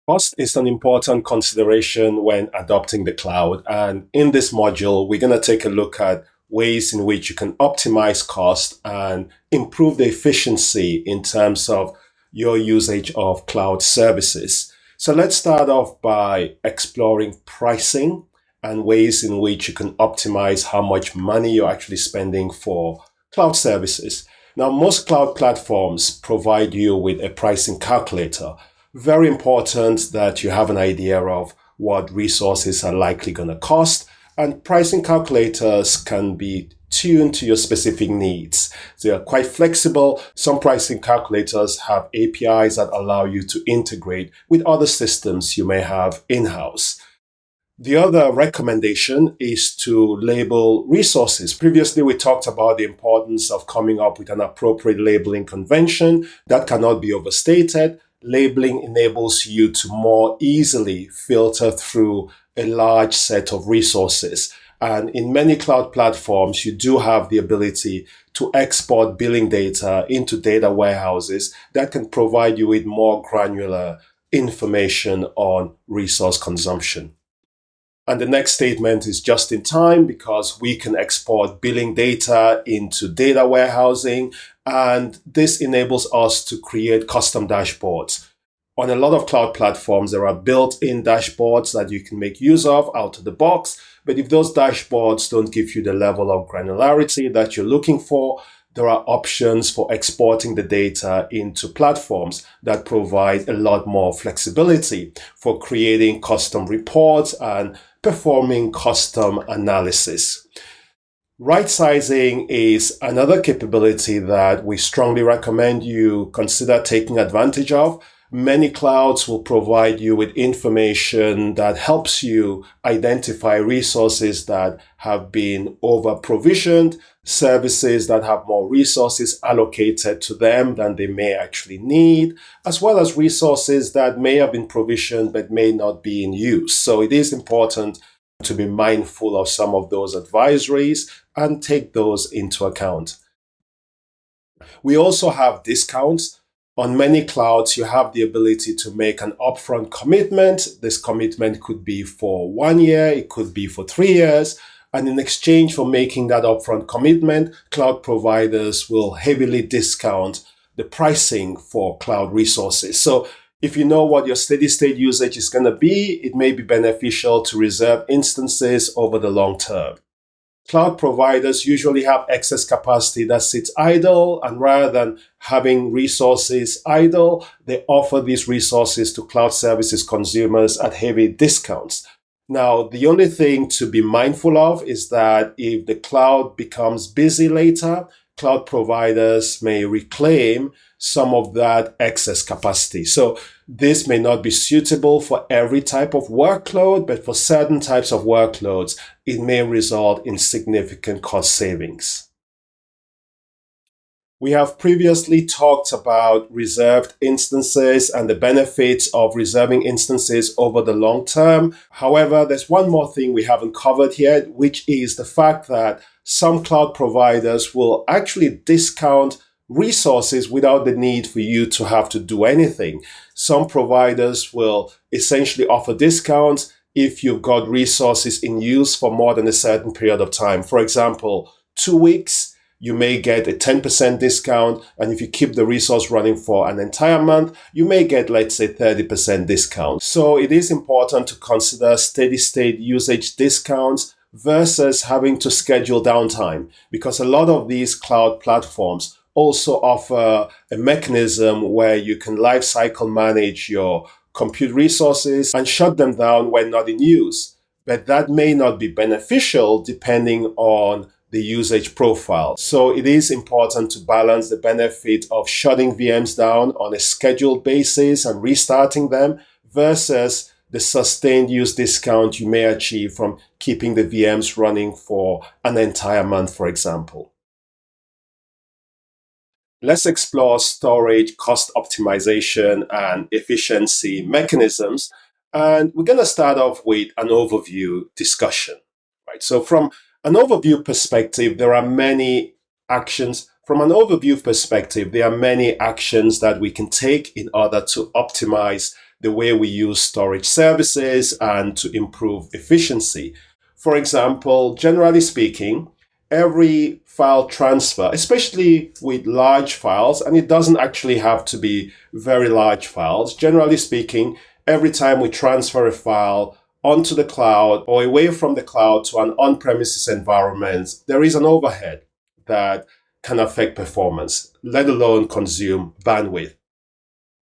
Cost is an important consideration when adopting the cloud. And in this module, we're going to take a look at ways in which you can optimize cost and improve the efficiency in terms of your usage of cloud services. So let's start off by exploring pricing and ways in which you can optimize how much money you're actually spending for cloud services. Now, most cloud platforms provide you with a pricing calculator. Very important that you have an idea of what resources are likely going to cost, and pricing calculators can be tuned to your specific needs. They are quite flexible. Some pricing calculators have APIs that allow you to integrate with other systems you may have in-house. The other recommendation is to label resources. Previously, we talked about the importance of coming up with an appropriate labeling convention. That cannot be overstated. Labeling enables you to more easily filter through a large set of resources. And in many cloud platforms, you do have the ability to export billing data into data warehouses that can provide you with more granular information on resource consumption. And the next statement is just in time because we can export billing data into data warehousing, and this enables us to create custom dashboards. On a lot of cloud platforms, there are built-in dashboards that you can make use of out of the box. But if those dashboards don't give you the level of granularity that you're looking for, there are options for exporting the data into platforms that provide a lot more flexibility for creating custom reports and performing custom analysis. Right sizing is another capability that we strongly recommend you consider taking advantage of. Many clouds will provide you with information that helps you identify resources that have been over provisioned, services that have more resources allocated to them than they may actually need, as well as resources that may have been provisioned but may not be in use. So it is important to be mindful of some of those advisories and take those into account. We also have discounts. On many clouds, you have the ability to make an upfront commitment. This commitment could be for 1 year, it could be for 3 years. And in exchange for making that upfront commitment, cloud providers will heavily discount the pricing for cloud resources. So if you know what your steady state usage is going to be, it may be beneficial to reserve instances over the long term. Cloud providers usually have excess capacity that sits idle, and rather than having resources idle, they offer these resources to cloud services consumers at heavy discounts. Now, the only thing to be mindful of is that if the cloud becomes busy later, cloud providers may reclaim some of that excess capacity. So this may not be suitable for every type of workload, but for certain types of workloads, it may result in significant cost savings. We have previously talked about reserved instances and the benefits of reserving instances over the long term. However, there's one more thing we haven't covered yet, which is the fact that some cloud providers will actually discount resources without the need for you to have to do anything. Some providers will essentially offer discounts if you've got resources in use for more than a certain period of time. For example, 2 weeks, you may get a 10% discount. And if you keep the resource running for an entire month, you may get, let's say, 30% discount. So it is important to consider steady state usage discounts versus having to schedule downtime, because a lot of these cloud platforms also offer a mechanism where you can lifecycle manage your compute resources and shut them down when not in use. But that may not be beneficial depending on the usage profile. So it is important to balance the benefit of shutting VMs down on a scheduled basis and restarting them versus the sustained use discount you may achieve from keeping the VMs running for an entire month, for example. Let's explore storage cost optimization and efficiency mechanisms. And we're going to start off with an overview discussion, right? So from an overview perspective, there are many actions. From an overview perspective, there are many actions that we can take in order to optimize the way we use storage services and to improve efficiency. For example, generally speaking, every file transfer, especially with large files, and it doesn't actually have to be very large files. Generally speaking, every time we transfer a file onto the cloud or away from the cloud to an on-premises environment, there is an overhead that can affect performance, let alone consume bandwidth.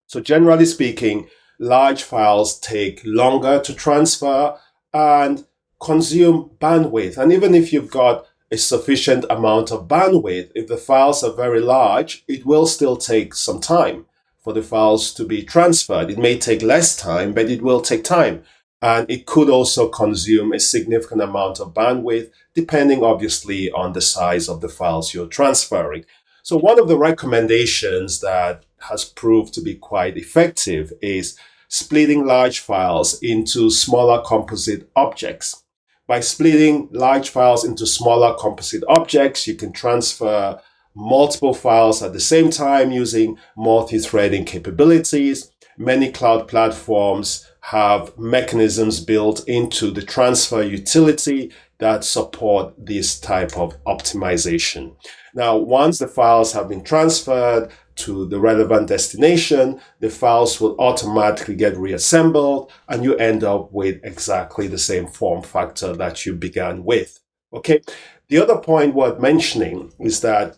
So generally speaking, large files take longer to transfer and consume bandwidth. And even if you've got a sufficient amount of bandwidth, if the files are very large, it will still take some time for the files to be transferred. It may take less time, but it will take time. And it could also consume a significant amount of bandwidth, depending obviously on the size of the files you're transferring. So one of the recommendations that has proved to be quite effective is splitting large files into smaller composite objects. By splitting large files into smaller composite objects, you can transfer multiple files at the same time using multi-threading capabilities. Many cloud platforms have mechanisms built into the transfer utility that support this type of optimization. Now, once the files have been transferred to the relevant destination, the files will automatically get reassembled and you end up with exactly the same form factor that you began with. Okay. The other point worth mentioning is that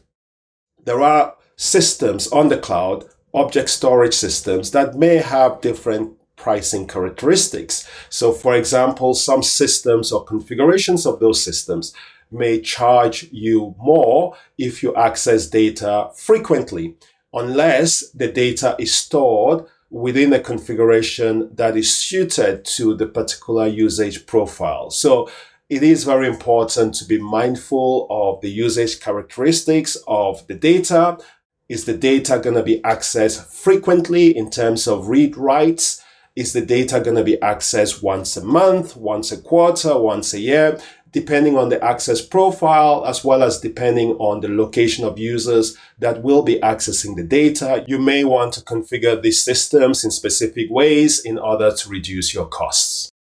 there are systems on the cloud, object storage systems, that may have different pricing characteristics. So for example, some systems or configurations of those systems may charge you more if you access data frequently, unless the data is stored within a configuration that is suited to the particular usage profile. So it is very important to be mindful of the usage characteristics of the data. Is the data going to be accessed frequently in terms of read writes? Is the data going to be accessed once a month, once a quarter, once a year? Depending on the access profile, as well as depending on the location of users that will be accessing the data, you may want to configure these systems in specific ways in order to reduce your costs.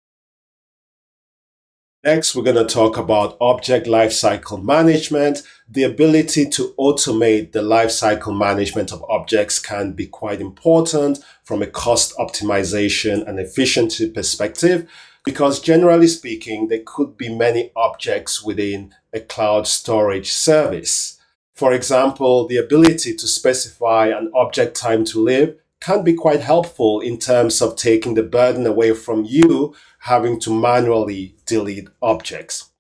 Next, we're going to talk about object lifecycle management. The ability to automate the lifecycle management of objects can be quite important from a cost optimization and efficiency perspective, because generally speaking, there could be many objects within a cloud storage service. For example, the ability to specify an object time to live can be quite helpful in terms of taking the burden away from you having to manually delete objects.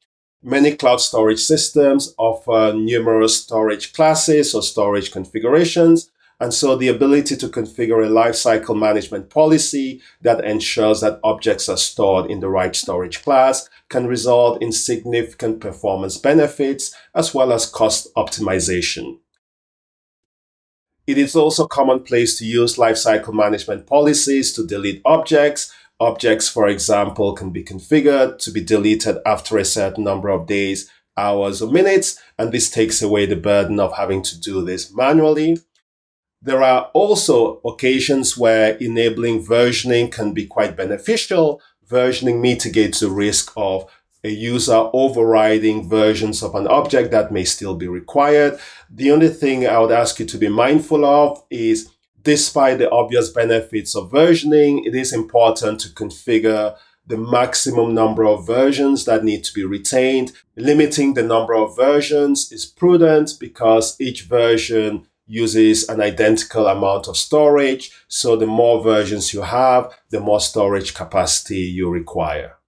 Many cloud storage systems offer numerous storage classes or storage configurations, and so the ability to configure a lifecycle management policy that ensures that objects are stored in the right storage class can result in significant performance benefits as well as cost optimization. It is also commonplace to use lifecycle management policies to delete objects. Objects, for example, can be configured to be deleted after a certain number of days, hours, or minutes, and this takes away the burden of having to do this manually. There are also occasions where enabling versioning can be quite beneficial. Versioning mitigates the risk of a user overriding versions of an object that may still be required. The only thing I would ask you to be mindful of is, despite the obvious benefits of versioning, it is important to configure the maximum number of versions that need to be retained. Limiting the number of versions is prudent because each version uses an identical amount of storage. So the more versions you have, the more storage capacity you require.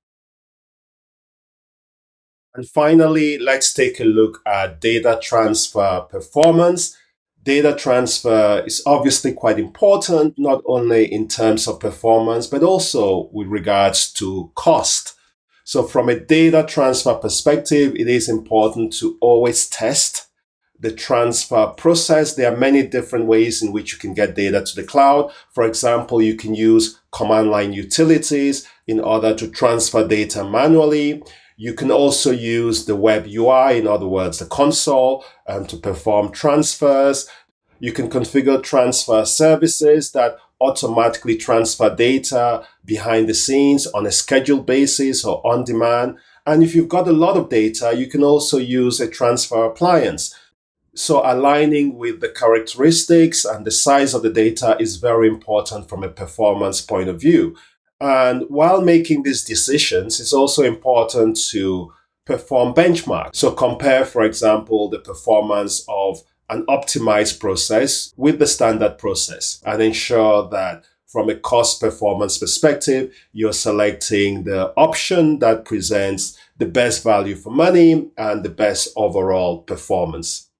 And finally, let's take a look at data transfer performance. Data transfer is obviously quite important, not only in terms of performance, but also with regards to cost. So from a data transfer perspective, it is important to always test the transfer process. There are many different ways in which you can get data to the cloud. For example, you can use command line utilities in order to transfer data manually. You can also use the web UI, in other words, the console, to perform transfers. You can configure transfer services that automatically transfer data behind the scenes on a scheduled basis or on demand. And if you've got a lot of data, you can also use a transfer appliance. So aligning with the characteristics and the size of the data is very important from a performance point of view. And while making these decisions, it's also important to perform benchmarks. So compare, for example, the performance of an optimized process with the standard process and ensure that from a cost performance perspective, you're selecting the option that presents the best value for money and the best overall performance.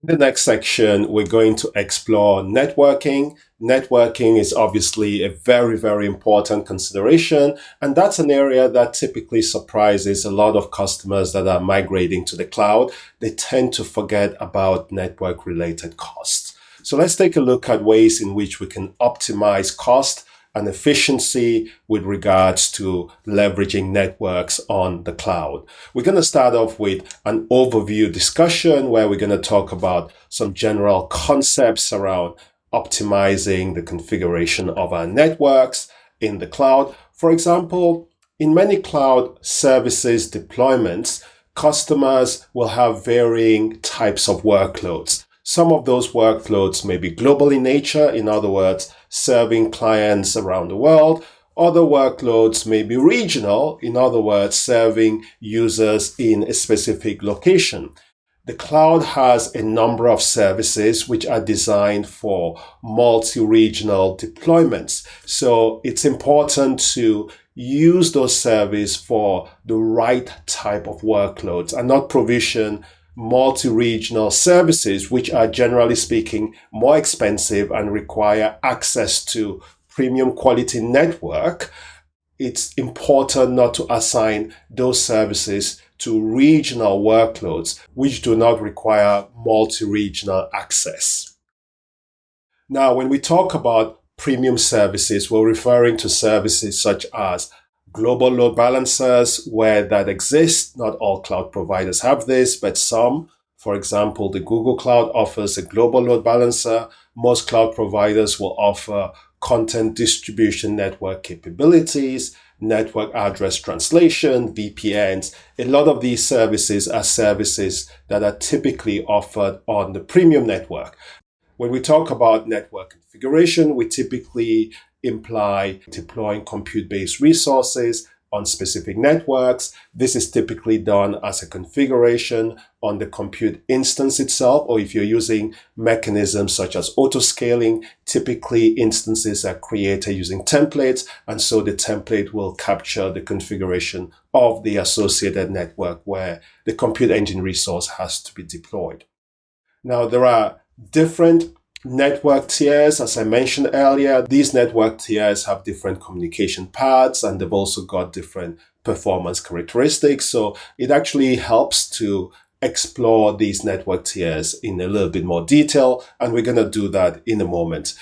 In the next section, we're going to explore networking. Networking is obviously a very, very important consideration, and that's an area that typically surprises a lot of customers that are migrating to the cloud. They tend to forget about network-related costs. So let's take a look at ways in which we can optimize cost and efficiency with regards to leveraging networks on the cloud. We're going to start off with an overview discussion where we're going to talk about some general concepts around optimizing the configuration of our networks in the cloud. For example, in many cloud services deployments, customers will have varying types of workloads. Some of those workloads may be global in nature, in other words, serving clients around the world. Other workloads may be regional, in other words, serving users in a specific location. The cloud has a number of services which are designed for multi-regional deployments. So it's important to use those services for the right type of workloads and not provision multi-regional services, which are generally speaking more expensive and require access to premium quality network. It's important not to assign those services to regional workloads, which do not require multi-regional access. Now, when we talk about premium services, we're referring to services such as global load balancers, where that exists. Not all cloud providers have this, but some. For example, the Google Cloud offers a global load balancer. Most cloud providers will offer content distribution network capabilities, network address translation, VPNs. A lot of these services are services that are typically offered on the premium network. When we talk about network configuration, we typically imply deploying compute-based resources on specific networks. This is typically done as a configuration on the compute instance itself, or if you're using mechanisms such as auto-scaling, typically instances are created using templates, and so the template will capture the configuration of the associated network where the compute engine resource has to be deployed. Now, there are different network tiers. As I mentioned earlier, these network tiers have different communication paths and they've also got different performance characteristics. So it actually helps to explore these network tiers in a little bit more detail, and we're going to do that in a moment.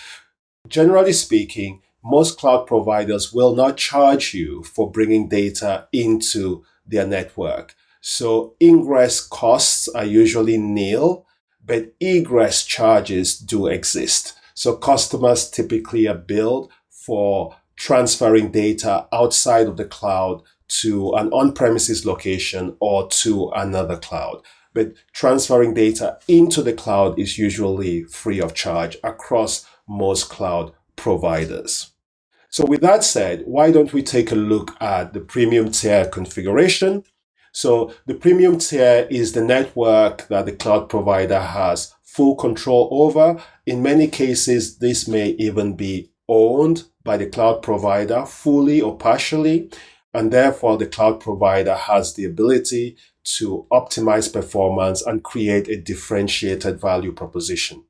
Generally speaking, most cloud providers will not charge you for bringing data into their network. So ingress costs are usually nil, but egress charges do exist. So customers typically are billed for transferring data outside of the cloud to an on-premises location or to another cloud. But transferring data into the cloud is usually free of charge across most cloud providers. So with that said, why don't we take a look at the premium tier configuration? So the premium tier is the network that the cloud provider has full control over. In many cases, this may even be owned by the cloud provider fully or partially, and therefore the cloud provider has the ability to optimize performance and create a differentiated value proposition.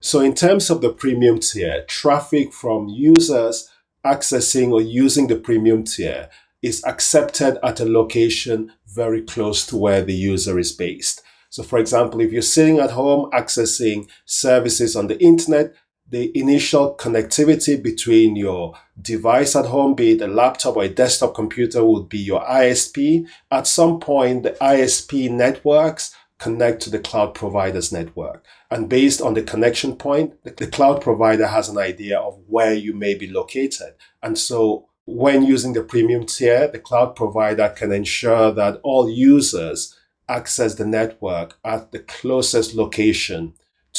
So in terms of the premium tier, traffic from users accessing or using the premium tier is accepted at a location very close to where the user is based. So for example, if you're sitting at home accessing services on the internet, the initial connectivity between your device at home, be it a laptop or a desktop computer, would be your ISP. At some point, the ISP networks connect to the cloud provider's network. And based on the connection point, the cloud provider has an idea of where you may be located. And so when using the premium tier, the cloud provider can ensure that all users access the network at the closest location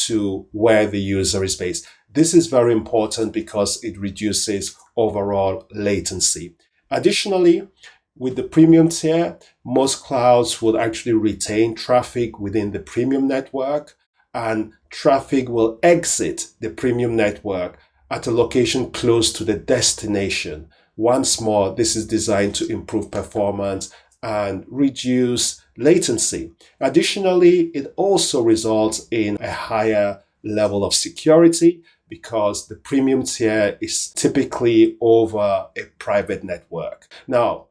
to where the user is based. This is very important because it reduces overall latency. Additionally, with the premium tier, most clouds would actually retain traffic within the premium network, and traffic will exit the premium network at a location close to the destination. Once more, this is designed to improve performance and reduce latency. Additionally, it also results in a higher level of security because the premium tier is typically over a private network. Now,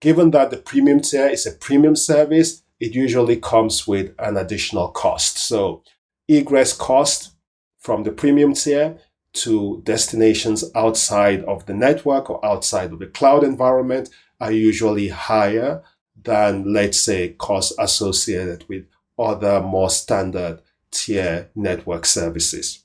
given that the premium tier is a premium service, it usually comes with an additional cost. So egress cost from the premium tier to destinations outside of the network or outside of the cloud environment are usually higher than, let's say, costs associated with other more standard tier network services.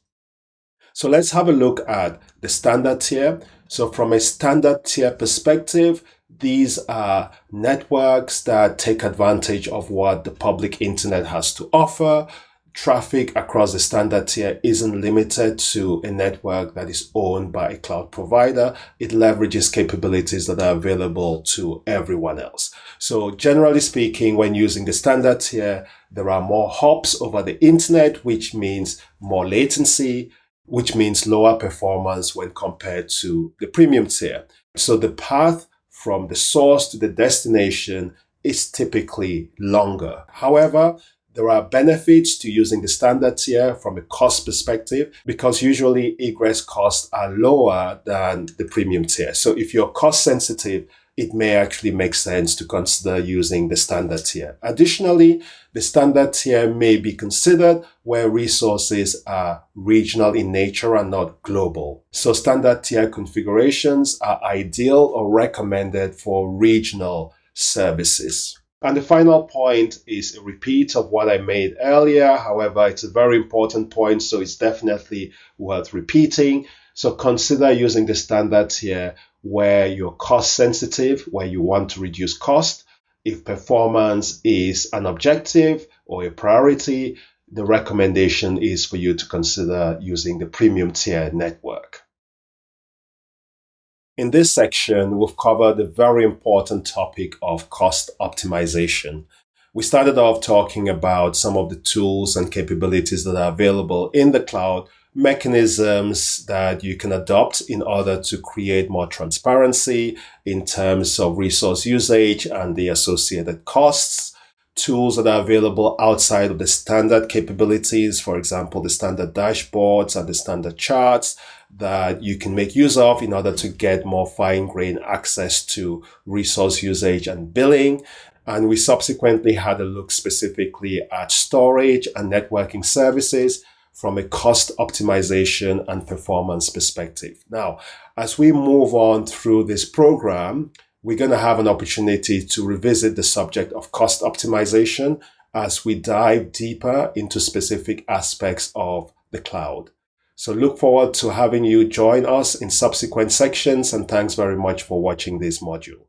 So let's have a look at the standard tier. So from a standard tier perspective, these are networks that take advantage of what the public internet has to offer. Traffic across the standard tier isn't limited to a network that is owned by a cloud provider. It leverages capabilities that are available to everyone else. So generally speaking, when using the standard tier, there are more hops over the internet, which means more latency, which means lower performance when compared to the premium tier. So the path from the source to the destination is typically longer. However, there are benefits to using the standard tier from a cost perspective because usually egress costs are lower than the premium tier. So if you're cost sensitive, it may actually make sense to consider using the standard tier. Additionally, the standard tier may be considered where resources are regional in nature and not global. So standard tier configurations are ideal or recommended for regional services. And the final point is a repeat of what I made earlier. However, it's a very important point, so it's definitely worth repeating. So consider using the standard tier where you're cost sensitive, where you want to reduce cost. If performance is an objective or a priority, the recommendation is for you to consider using the premium tier network. In this section, we've covered the very important topic of cost optimization. We started off talking about some of the tools and capabilities that are available in the cloud, mechanisms that you can adopt in order to create more transparency in terms of resource usage and the associated costs, tools that are available outside of the standard capabilities, for example, the standard dashboards and the standard charts that you can make use of in order to get more fine-grained access to resource usage and billing. And we subsequently had a look specifically at storage and networking services from a cost optimization and performance perspective. Now, as we move on through this program, we're going to have an opportunity to revisit the subject of cost optimization as we dive deeper into specific aspects of the cloud. So look forward to having you join us in subsequent sections, and thanks very much for watching this module.